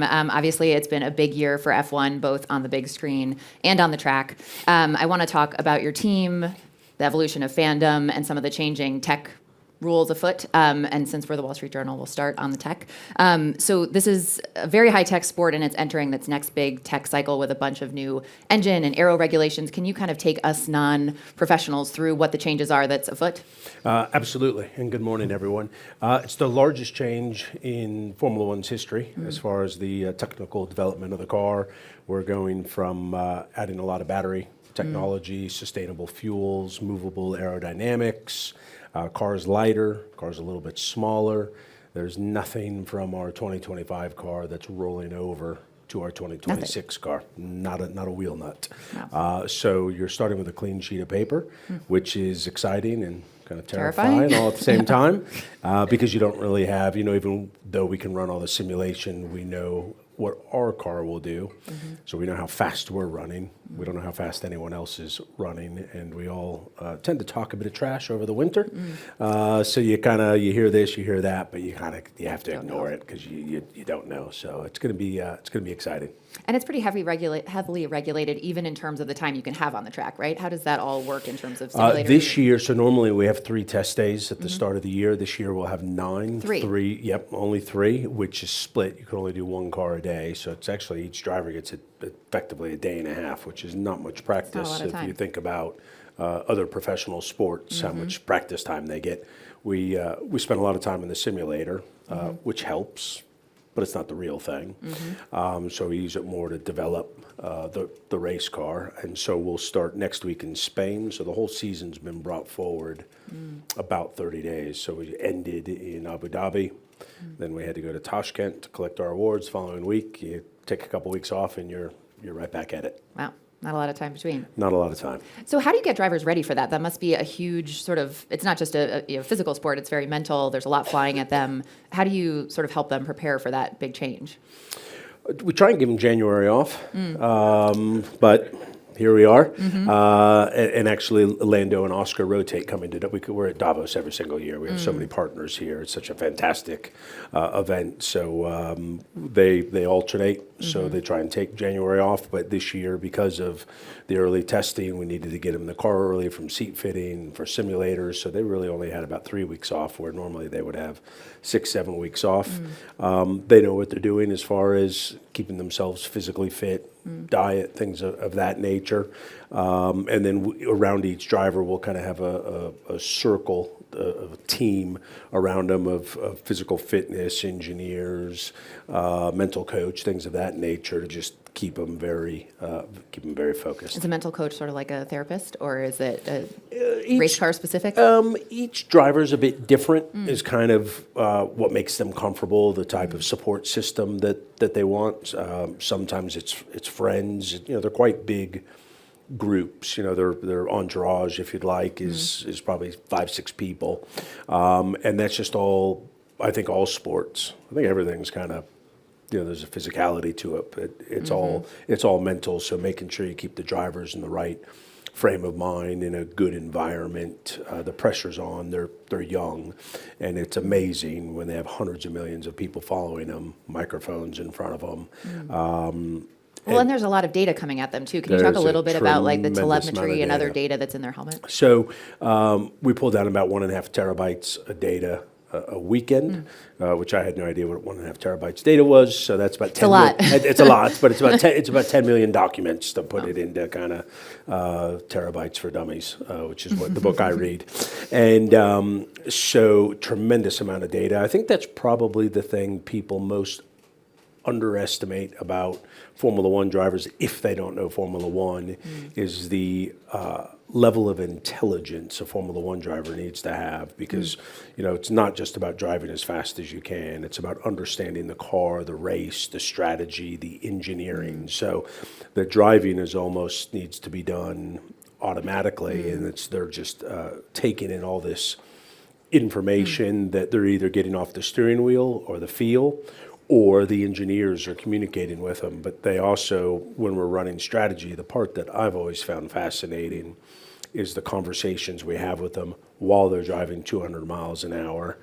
Obviously, it's been a big year for F1, both on the big screen and on the track. I want to talk about your team, the evolution of fandom, and some of the changing tech rules afoot. And since we're the Wall Street Journal, we'll start on the tech. So this is a very high-tech sport, and it's entering its next big tech cycle with a bunch of new engine and aero regulations. Can you kind of take us non-professionals through what the changes are that's afoot? Absolutely, and good morning, everyone. It's the largest change in Formula One's history as far as the technical development of the car. We're going from adding a lot of battery technology, sustainable fuels, movable aerodynamics, cars lighter, cars a little bit smaller. There's nothing from our 2025 car that's rolling over to our 2026 car. Not a wheel nut. No. So you're starting with a clean sheet of paper, which is exciting and kind of terrifying all at the same time, because you don't really have, even though we can run all the simulation, we know what our car will do. So we know how fast we're running. We don't know how fast anyone else is running, and we all tend to talk a bit of trash over the winter. So you hear this, you hear that, but you have to ignore it because you don't know. So it's going to be exciting. And it's pretty heavily regulated, even in terms of the time you can have on the track, right? How does that all work in terms of simulators? This year, so normally we have 3 test days at the start of the year. This year we'll have 9. Only 3, which is split. You can only do 1 car a day. So it's actually each driver gets effectively a day and a half, which is not much practice if you think about other professional sports, how much practice time they get. We spend a lot of time in the simulator, which helps, but it's not the real thing. So we use it more to develop the race car. And so we'll start next week in Spain. So the whole season's been brought forward about 30 days. So we ended in Abu Dhabi. Then we had to go to Tashkent to collect our awards. The following week, you take a couple weeks off and you're right back at it. Wow. Not a lot of time between. Not a lot of time. So how do you get drivers ready for that? That must be a huge it's not just a physical sport, it's very mental. There's a lot flying at them. How do you sort of help them prepare for that big change? We try and give them January off, but here we are. And actually, Lando and Oscar rotate coming to. We're at Davos every single year. We have so many partners here. It's such a fantastic event. So they alternate. So they try and take January off. But this year, because of the early testing, we needed to get them in the car early from seat fitting, for simulators. So they really only had about 3 weeks off, where normally they would have 6-7 weeks off. They know what they're doing as far as keeping themselves physically fit, diet, things of that nature. And then around each driver, we'll kind of have a circle, a team around them of physical fitness, engineers, mental coach, things of that nature, to just keep them very focused. Is a mental coach sort of like a therapist, or is it race car specific? Each driver's a bit different, is kind of what makes them comfortable, the type of support system that they want. Sometimes it's friends. They're quite big groups. Their entourage, if you'd like, is probably 5-6 people, and that's just all. I think all sports. I think everything's kind of. There's a physicality to it, but it's all mental. So making sure you keep the drivers in the right frame of mind, in a good environment. The pressure's on. They're young, and it's amazing when they have hundreds of millions of people following them, microphones in front of them. And there's a lot of data coming at them too. Can you talk a little bit about like the telemetry and other data that's in their helmet? So we pulled down about 1.5 terabytes of data a weekend, which I had no idea what 1.5 terabytes data was. So that's about 10. It's a lot. It's a lot, but it's about 10 million documents to put it into kind of terabytes for dummies, which is what the book I read. And so tremendous amount of data. I think that's probably the thing people most underestimate about Formula One drivers, if they don't know Formula One, is the level of intelligence a Formula One driver needs to have, because it's not just about driving as fast as you can. It's about understanding the car, the race, the strategy, the engineering. So the driving almost needs to be done automatically, and they're just taking in all this information that they're either getting off the steering wheel or the feel, or the engineers are communicating with them. But they also, when we're running strategy, the part that I've always found fascinating is the conversations we have with them while they're driving 200 miles an hour,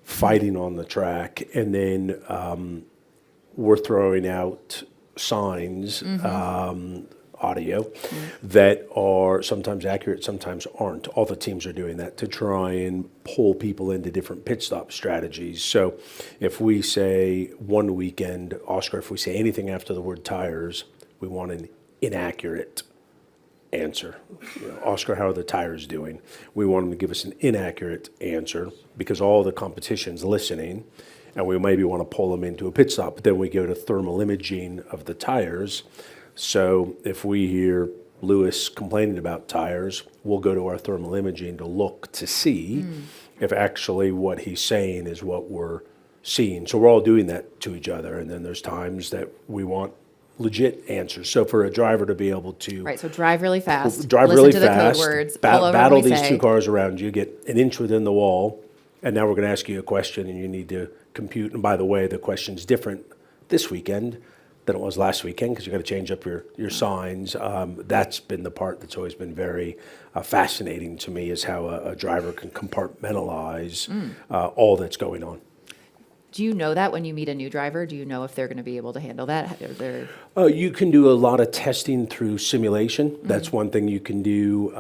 fighting on the track, and then we're throwing out signs, audio, that are sometimes accurate, sometimes aren't. All the teams are doing that to try and pull people into different pit stop strategies. So if we say one weekend, Oscar, if we say anything after the word tires, we want an inaccurate answer. Oscar, how are the tires doing? We want them to give us an inaccurate answer because all the competition's listening, and we maybe want to pull them into a pit stop. But then we go to thermal imaging of the tires. So if we hear Lewis complaining about tires, we'll go to our thermal imaging to look to see if actually what he's saying is what we're seeing. So we're all doing that to each other. And then there's times that we want legit answers. So for a driver to be able to Right, so drive really fast, listen really to the fast, code words, pull over battle when we these say. two cars around you, get an inch within the wall, and now we're going to ask you a question, and you need to compute. And by the way, the question's different this weekend than it was last weekend because you got to change up your signs. That's been the part that's always been very fascinating to me, is how a driver can compartmentalize all that's going on. Do you know that when you meet a new driver? Do you know if they're going to be able to handle that? You can do a lot of testing through simulation. That's one thing you can do,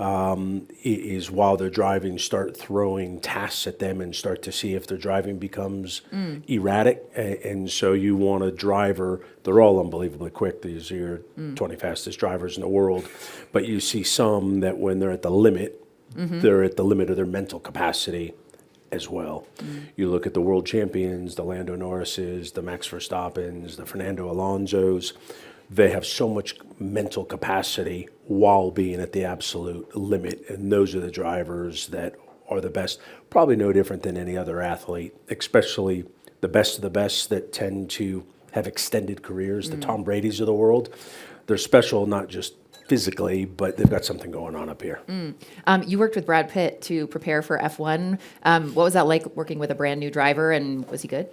is while they're driving, start throwing tasks at them and start to see if their driving becomes erratic. And so you want a driver, they're all unbelievably quick. These are your 20 fastest drivers in the world. But you see some that when they're at the limit, they're at the limit of their mental capacity as well. You look at the world champions, the Lando Norrises, the Max Verstappens, the Fernando Alonsos, they have so much mental capacity while being at the absolute limit. And those are the drivers that are the best, probably no different than any other athlete, especially the best of the best that tend to have extended careers, the Tom Bradys of the world. They're special, not just physically, but they've got something going on up here. You worked with Brad Pitt to prepare for F1. What was that like working with a brand new driver, and was he good?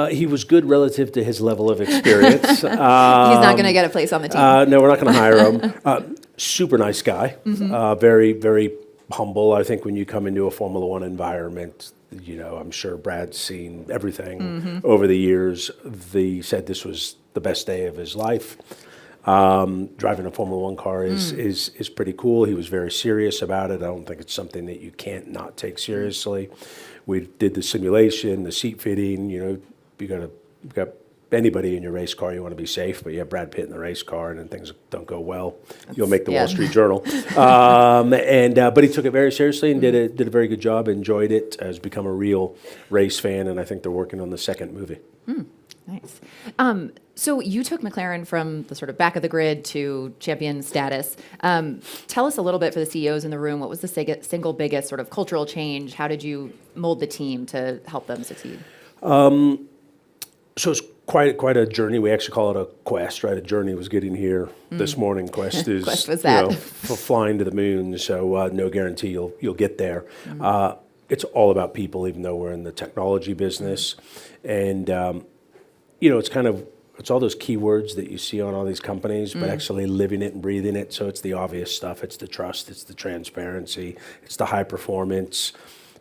He was good relative to his level of experience. He's not going to get a place on the team. No, we're not going to hire him. Super nice guy. Very, very humble. I think when you come into a Formula One environment, I'm sure Brad's seen everything over the years. He said this was the best day of his life. Driving a Formula One car is pretty cool. He was very serious about it. I don't think it's something that you can't not take seriously. We did the simulation, the seat fitting. You got anybody in your race car, you want to be safe, but you have Brad Pitt in the race car, and then things don't go well, you'll make the Wall Street Journal. But he took it very seriously and did a very good job. Enjoyed it. Has become a real race fan, and I think they're working on the second movie. Nice. So you took McLaren from the sort of back of the grid to champion status. Tell us a little bit for the CEOs in the room. What was the single biggest sort of cultural change? How did you mold the team to help them succeed? So it's quite a journey. We actually call it a quest, right? A journey was getting here this morning. Quest is Quest was that. For flying to the moon. So no guarantee you'll get there. It's all about people, even though we're in the technology business, and it's all those keywords that you see on all these companies, but actually living it and breathing it. So it's the obvious stuff. It's the trust. It's the transparency. It's the high performance.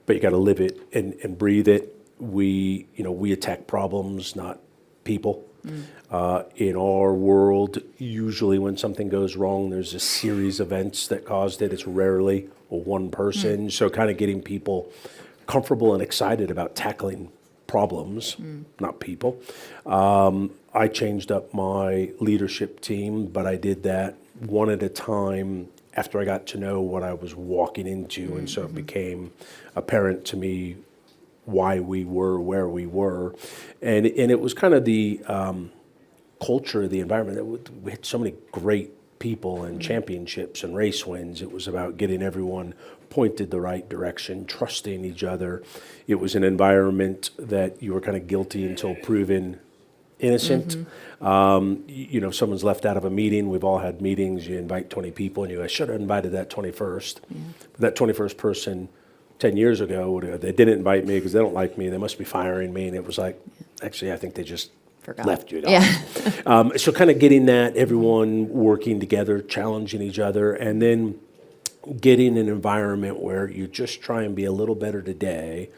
But you got to live it and breathe it. We attack problems, not people. In our world, usually when something goes wrong, there's a series of events that caused it. It's rarely one person. So kind of getting people comfortable and excited about tackling problems, not people. I changed up my leadership team, but I did that one at a time after I got to know what I was walking into. And so it became apparent to me why we were where we were. And it was kind of the culture, the environment. We had so many great people and championships and race wins. It was about getting everyone pointed the right direction, trusting each other. It was an environment that you were kind of guilty until proven innocent. If someone's left out of a meeting, we've all had meetings, you invite 20 people and you go, I should have invited that 21st. But that 21st person 10 years ago, they didn't invite me because they don't like me, they must be firing me. And it was like, actually, I think they just left you. So kind of getting that, everyone working together, challenging each other, and then getting an environment where you just try and be a little better today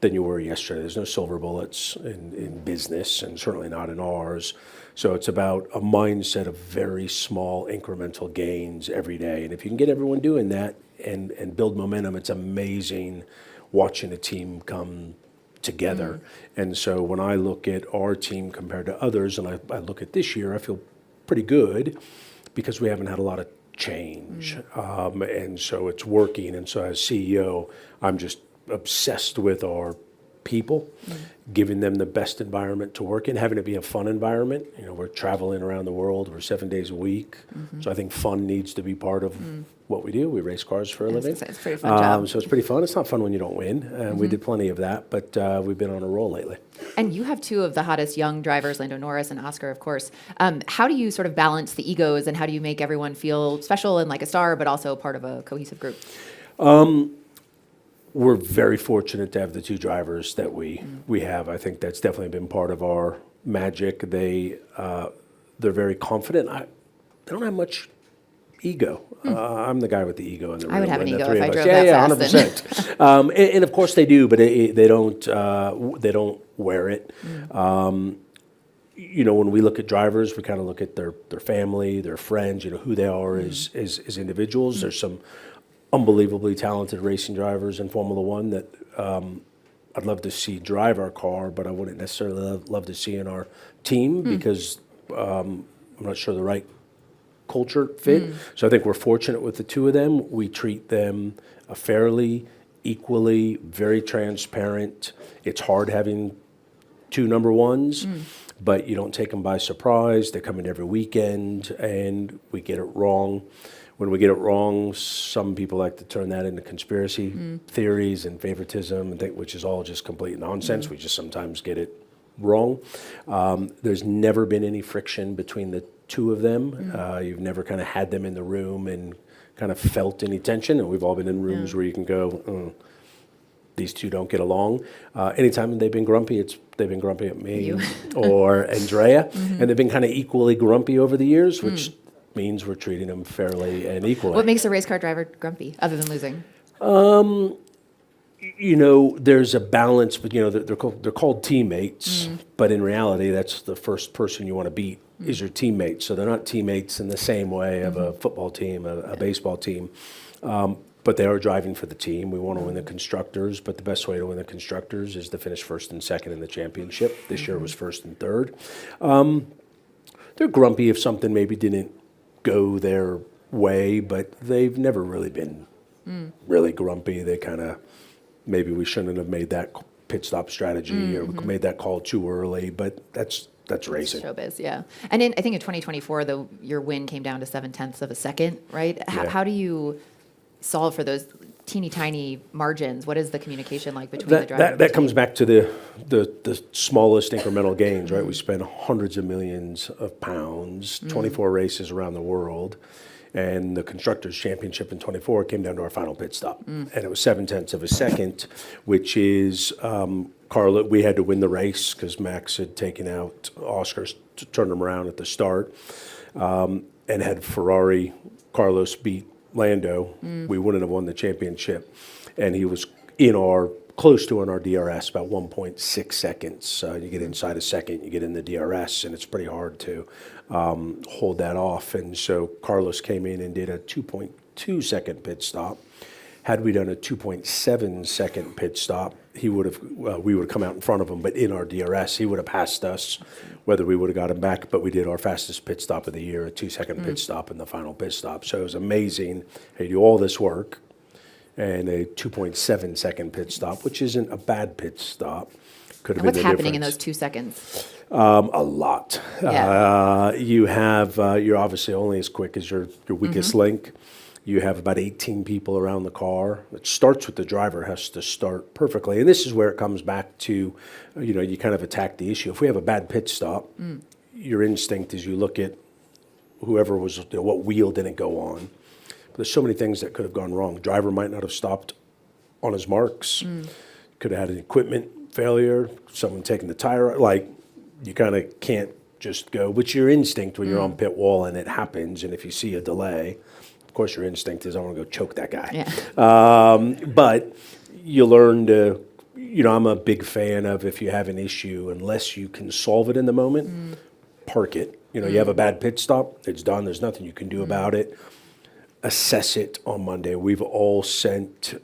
than you were yesterday. There's no silver bullets in business, and certainly not in ours. So it's about a mindset of very small incremental gains every day. And if you can get everyone doing that and build momentum, it's amazing watching a team come together. And so when I look at our team compared to others, and I look at this year, I feel pretty good because we haven't had a lot of change. And so it's working. And so as CEO, I'm just obsessed with our people, giving them the best environment to work in, having it be a fun environment. You know, we're traveling around the world. We're 7 days a week. So I think fun needs to be part of what we do. We race cars for a living. It's a pretty fun job. So it's pretty fun. It's not fun when you don't win. We did plenty of that, but we've been on a roll lately. And you have two of the hottest young drivers, Lando Norris and Oscar, of course. How do you sort of balance the egos, and how do you make everyone feel special and like a star, but also part of a cohesive group? We're very fortunate to have the two drivers that we have. I think that's definitely been part of our magic. They're very confident. They don't have much ego. I'm the guy with the ego in the room. I would have an and the ego three if I of us. drove Yeah, that fast. 100%. And of course they do, but they don't wear it. You know, when we look at drivers, we kind of look at their family, their friends, you know, who they are as individuals. There's some unbelievably talented racing drivers in Formula One that I'd love to see drive our car, but I wouldn't necessarily love to see in our team because I'm not sure the right culture fit. So I think we're fortunate with the two of them. We treat them fairly, equally, very transparent. It's hard having two number ones, but you don't take them by surprise. They come in every weekend, and we get it wrong. When we get it wrong, some people like to turn that into conspiracy theories and favoritism, and which is all just complete nonsense. We just sometimes get it wrong. There's never been any friction between the two of them. You've never kind of had them in the room and kind of felt any tension, and we've all been in rooms where you can go, these two don't get along. Anytime they've been grumpy, they've been grumpy at me or Andrea, and they've been kind of equally grumpy over the years, which means we're treating them fairly and equally. What makes a race car driver grumpy, other than losing? You know, there's a balance, but you know, they're called teammates, but in reality, that's the first person you want to beat is your teammate. So they're not teammates in the same way of a football team, a baseball team, but they are driving for the team. We want to win the constructors, but the best way to win the constructors is to finish first and second in the championship. This year was first and third. They're grumpy if something maybe didn't go their way, but they've never really been really grumpy. They kind of, maybe we shouldn't have made that pit stop strategy or made that call too early, but that's racing. Showbiz, yeah. And I think in 2024, your win came down to 0.7 of a second, right? Yeah. How do you solve for those teeny tiny margins? What is the communication like between the driver? That comes back to the smallest incremental gains, right? We spend hundreds of millions of pounds, 24 races around the world, and the Constructors' Championship in 24 came down to our final pit stop, and it was 0.7 of a second, which is Carlos. We had to win the race because Max had taken out Oscar to turn him around at the start, and had Ferrari Carlos beat Lando, we wouldn't have won the championship. And he was close to our DRS, about 1.6 seconds. You get inside a second, you get in the DRS, and it's pretty hard to hold that off. And so Carlos came in and did a 2.2 second pit stop. Had we done a 2.7 second pit stop, we would have come out in front of him, but in our DRS, he would have passed us, whether we would have got him back, but we did our fastest pit stop of the year, a 2-second pit stop in the final pit stop. So it was amazing. Hey, do all this work and a 2.7 second pit stop, which isn't a bad pit stop. Could have And been what's happening difference. in those 2 seconds? A lot. Yeah. You're obviously only as quick as your weakest link. You have about 18 people around the car. It starts with the driver, has to start perfectly. And this is where it comes back to, you kind of attack the issue. If we have a bad pit stop, your instinct is you look at whoever was, what wheel didn't go on. But there's so many things that could have gone wrong. Driver might not have stopped on his marks. Could have had an equipment failure, someone taking the tire. Like, you kind of can't just go. But your instinct when you're on pit wall and it happens, and if you see a delay, of course, your instinct is, I want to go choke that guy. Yeah. But you learn to I'm a big fan of, if you have an issue, unless you can solve it in the moment, park it. You have a bad pit stop, it's done, there's nothing you can do about it. Assess it on Monday. We've all sent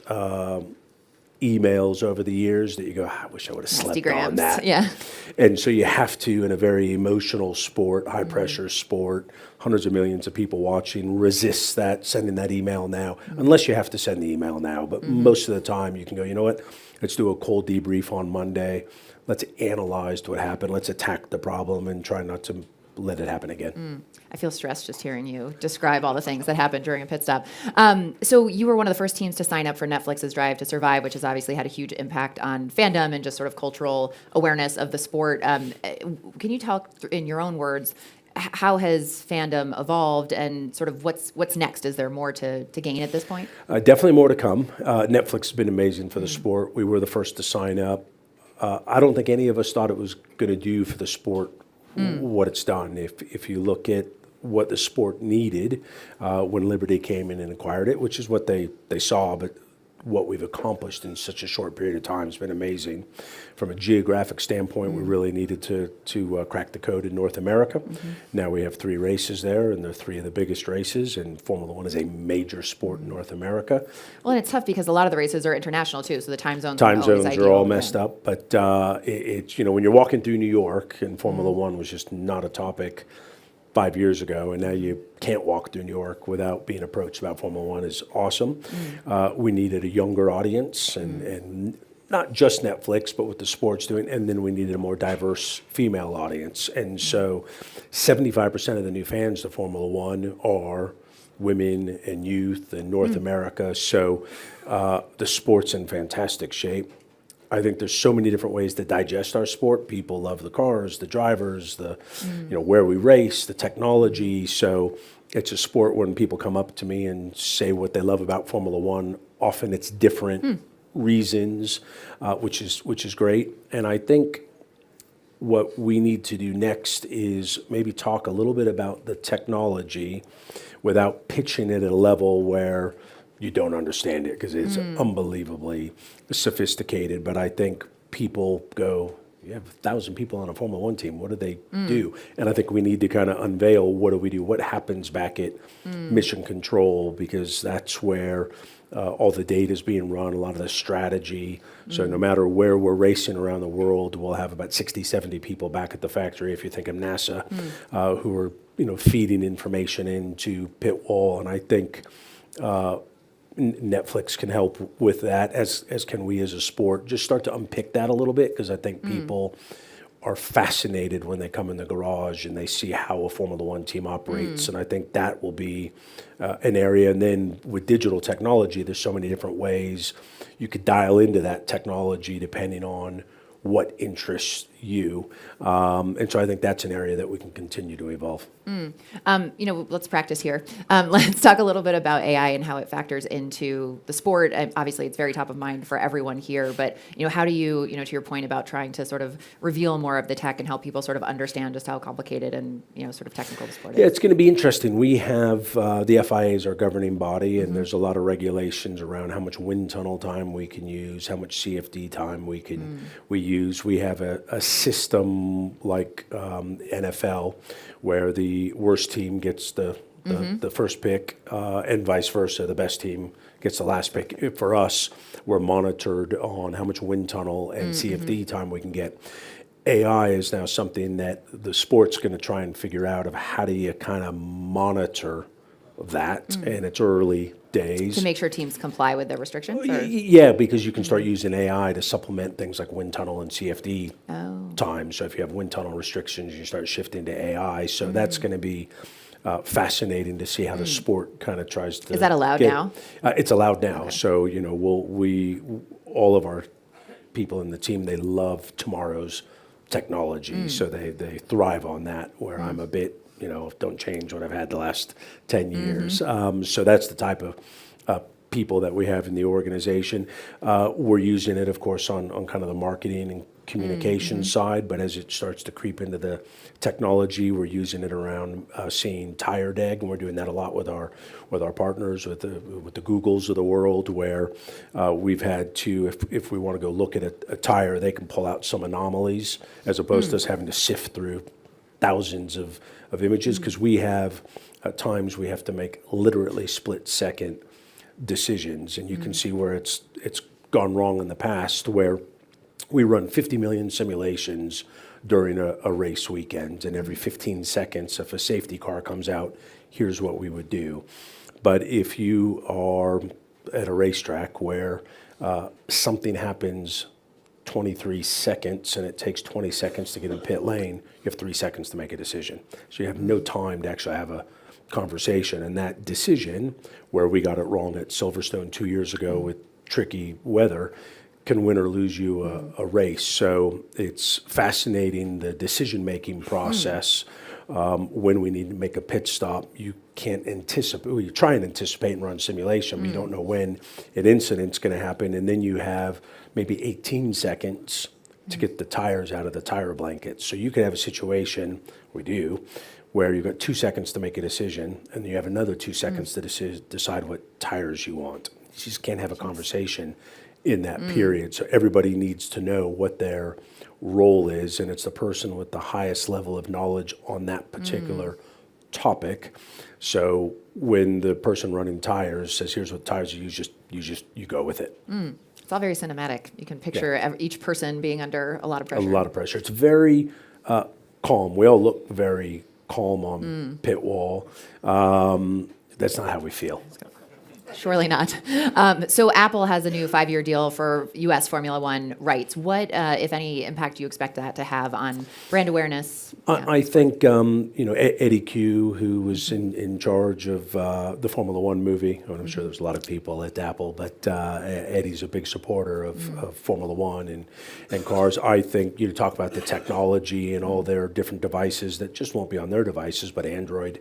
emails over the years that you go, I wish I would have slept on that. Yeah. And so you have to, in a very emotional sport, high pressure sport, hundreds of millions of people watching, resist that, sending that email now, unless you have to send the email now. But most of the time you can go, you know what, let's do a cold debrief on Monday. Let's analyze what happened. Let's attack the problem and try not to let it happen again. I feel stressed just hearing you describe all the things that happened during a pit stop. So you were one of the first teams to sign up for Netflix's Drive to Survive, which has obviously had a huge impact on fandom and just sort of cultural awareness of the sport. Can you talk in your own words, how has fandom evolved and sort of what's next? Is there more to gain at this point? Definitely more to come. Netflix has been amazing for the sport. We were the first to sign up. I don't think any of us thought it was going to do for the sport what it's done. If you look at what the sport needed when Liberty came in and acquired it, which is what they saw, but what we've accomplished in such a short period of time has been amazing. From a geographic standpoint, we really needed to crack the code in North America. Now we have 3 races there, and they're 3 of the biggest races, and Formula One is a major sport in North America. Well, and it's tough because a lot of the races are international too, so the time zones are all messed up. But it's when you're walking through New York, and Formula One was just not a topic 5 years ago, and now you can't walk through New York without being approached about Formula One is awesome. We needed a younger audience, and not just Netflix, but what the sport's doing, and then we needed a more diverse female audience. And so 75% of the new fans to Formula One are women and youth in North America. So the sport's in fantastic shape. I think there's so many different ways to digest our sport. People love the cars, the drivers, the where we race, the technology. So it's a sport when people come up to me and say what they love about Formula One. Often it's different reasons, which is great. And I think what we need to do next is maybe talk a little bit about the technology without pitching it at a level where you don't understand it, because it's unbelievably sophisticated. But I think people go, you have 1,000 people on a Formula One team, what do they do? And I think we need to kind of unveil, what do we do? What happens back at mission control? Because that's where all the data is being run, a lot of the strategy. So no matter where we're racing around the world, we'll have about 60, 70 people back at the factory, if you think of NASA, who are feeding information into pit wall. And I think Netflix can help with that, as can we as a sport. Just start to unpick that a little bit, because I think people are fascinated when they come in the garage and they see how a Formula One team operates. And I think that will be an area. And then with digital technology, there's so many different ways you could dial into that technology depending on what interests you. And so I think that's an area that we can continue to evolve. Let's practice here. Let's talk a little bit about AI and how it factors into the sport. And obviously, it's very top of mind for everyone here. But how do you, to your point about trying to sort of reveal more of the tech and help people sort of understand just how complicated and sort of technical the sport is? Yeah, it's going to be interesting. We have the FIA is our governing body, and there's a lot of regulations around how much wind tunnel time we can use, how much CFD time we use. We have a system like NFL, where the worst team gets the first pick, and vice versa. The best team gets the last pick. For us, we're monitored on how much wind tunnel and CFD time we can get. AI is now something that the sport's going to try and figure out of how do you kind of monitor that, and it's early days. To make sure teams comply with their restrictions? Yeah, because you can start using AI to supplement things like wind tunnel and CFD time. So if you have wind tunnel restrictions, you start shifting to AI. So that's going to be fascinating to see how the sport kind of tries to. Is that allowed now? It's allowed now. Okay. So all of our people in the team, they love tomorrow's technology. So they thrive on that. Where I'm a bit, don't change what I've had the last 10 years. So that's the type of people that we have in the organization. We're using it, of course, on kind of the marketing and communication side, but as it starts to creep into the technology, we're using it around seeing tire deg, and we're doing that a lot with our partners, with the Googles of the world, where we've had to, if we want to go look at a tire, they can pull out some anomalies as opposed to us having to sift through thousands of images, because we have at times we have to make literally split-second decisions, and you can see where it's gone wrong in the past, where we run 50 million simulations during a race weekend, and every 15 seconds, if a safety car comes out, here's what we would do. But if you are at a racetrack where something happens 23 seconds and it takes 20 seconds to get in pit lane, you have 3 seconds to make a decision. So you have no time to actually have a conversation. And that decision, where we got it wrong at Silverstone 2 years ago with tricky weather, can win or lose you a race. So it's fascinating, the decision-making process. When we need to make a pit stop, you can't anticipate. Well, you try and anticipate and run simulation, but you don't know when an incident's going to happen. And then you have maybe 18 seconds to get the tires out of the tire blankets. So you could have a situation, we do, where you've got 2 seconds to make a decision, and you have another 2 seconds to decide what tires you want. You just can't have a conversation in that period. So everybody needs to know what their role is, and it's the person with the highest level of knowledge on that particular topic. So when the person running tires says, "Here's what tires you use," you go with it. It's all very cinematic. You can picture each person being under a lot of pressure. A lot of pressure. It's very calm. We all look very calm on pit wall. That's not how we feel. Surely not. So Apple has a new 5-year deal for U.S. Formula One rights. What, if any, impact do you expect that to have on brand awareness? I think Eddie Q, who was in charge of the Formula One movie, and I'm sure there's a lot of people at Apple, but Eddie's a big supporter of Formula One and cars. I think you talk about the technology and all their different devices that just won't be on their devices, but Android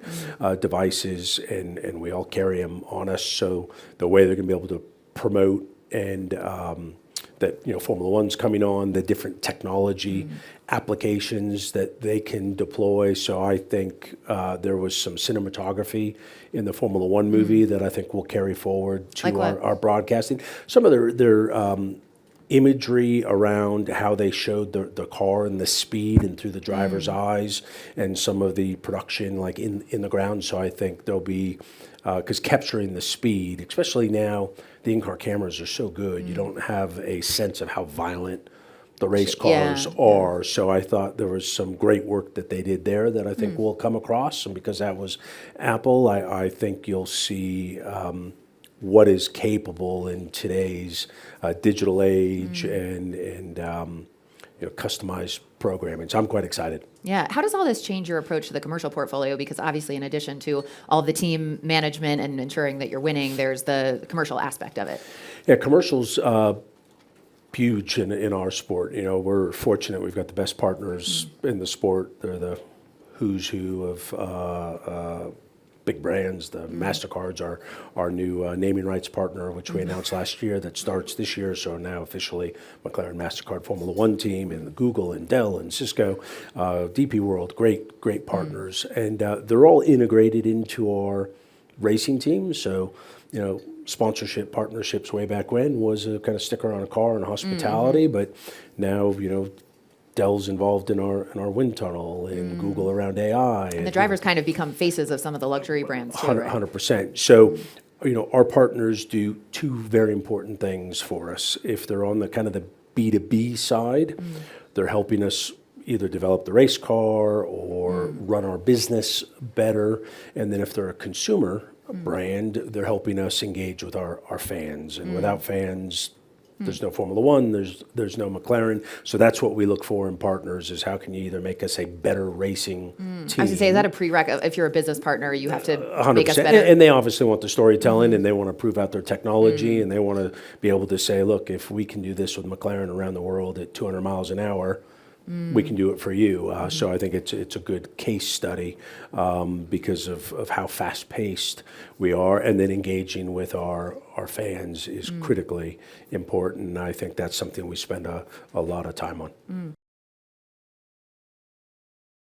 devices, and we all carry them on us. So the way they're going to be able to promote and that Formula One's coming on, the different technology applications that they can deploy. So I think there was some cinematography in the Formula One movie that I think will carry forward to our broadcasting. Some of their imagery around how they showed the car and the speed and through the driver's eyes, and some of the production like in the ground. So I think there'll be, because capturing the speed, especially now, the in-car cameras are so good, you don't have a sense of how violent the race cars are. So I thought there was some great work that they did there that I think will come across. And because that was Apple, I think you'll see what is capable in today's digital age and customized programming. So I'm quite excited. Yeah. How does all this change your approach to the commercial portfolio? Because obviously, in addition to all the team management and ensuring that you're winning, there's the commercial aspect of it. Yeah, commercials huge in our sport. We're fortunate. We've got the best partners in the sport. They're the who's who of big brands. The MasterCard's our new naming rights partner, which we announced last year, that starts this year. So now officially McLaren MasterCard Formula One team, and Google and Dell and Cisco, DP World, great partners. And they're all integrated into our racing team. So, sponsorship partnerships way back when was a kind of sticker on a car and hospitality, but now, Dell's involved in our wind tunnel, and Google around AI. And the drivers kind of become faces of some of the luxury brands too, 100%. So, our partners do two very important things for us. If they're on the kind of the B2B side, they're helping us either develop the race car or run our business better. And then if they're a consumer brand, they're helping us engage with our fans. And without fans, there's no Formula One, there's no McLaren. So that's what we look for in partners, is how can you either make us a better racing team. I was going to say, is that a prereq? If you're a business partner, you have to 100%. make us better. And they obviously want the storytelling, and they want to prove out their technology, and they want to be able to say, look, if we can do this with McLaren around the world at 200 miles an hour, we can do it for you. So I think it's a good case study because of how fast-paced we are, and then engaging with our fans is critically important. And I think that's something we spend a lot of time on.